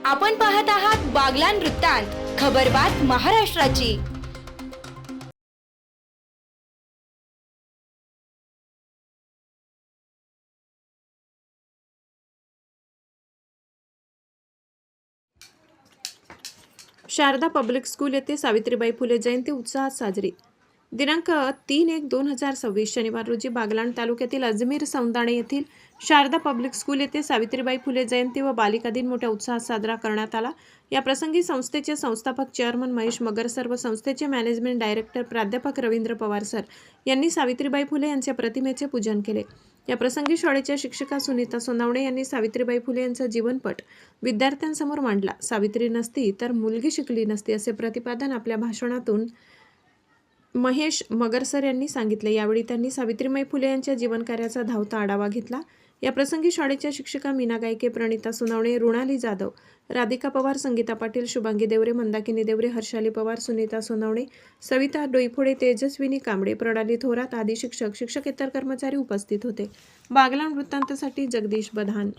आपण पाहत आहात बागलान वृत्तांत, खबरबात महाराष्ट्राची। शारदा पब्लिक स्कूल येथे सावित्रीबाई फुले जयंती उत्साहात साजरी। दिनांक 3/1/2026 शनिवार रोजी बागलाण तालुक्यातील अजमेर सौंदाणे येथील शारदा पब्लिक स्कूल येथे सावित्रीबाई फुले जयंती व बालिका दिन मोठ्या उत्साहात साजरा करण्यात आला। या प्रसंगी संस्थेचे संस्थापक चेअरमन महेश मगर सर व संस्थेचे मॅनेजमेंट डायरेक्टर प्राध्यापक रवींद्र पवार सर यांनी सावित्रीबाई फुले यांच्या प्रतिमेचे पूजन केले। या प्रसंगी शाळेच्या शिक्षिका सुनीता सोनावणे यांनी सावित्रीबाई फुले यांचा जीवनपट विद्यार्थ्यांसमोर मांडला। सावित्री नसती तर मुलगी शिकली नसती असे प्रतिपादन आपल्या भाषणातून महेश मगरसर यांनी सांगितले। यावेळी त्यांनी सावित्रीबाई फुले यांच्या जीवनकार्याचा धावता आढावा घेतला। या प्रसंगी शाळेच्या शिक्षिका मीना गायके, प्रणिता सोनावणे, रुणाली जाधव, राधिका पवार, संगीता पाटील, शुभांगी देवरे, मंदाकिनी देवरे, हर्षाली पवार, सुनीता सोनावणे, सविता डोईफोडे, तेजस्विनी कांबळे, प्रणाली थोरात आदी शिक्षक, शिक्षकेतर कर्मचारी उपस्थित होते। बागलाण वृत्तांतसाठी जगदीश बधान।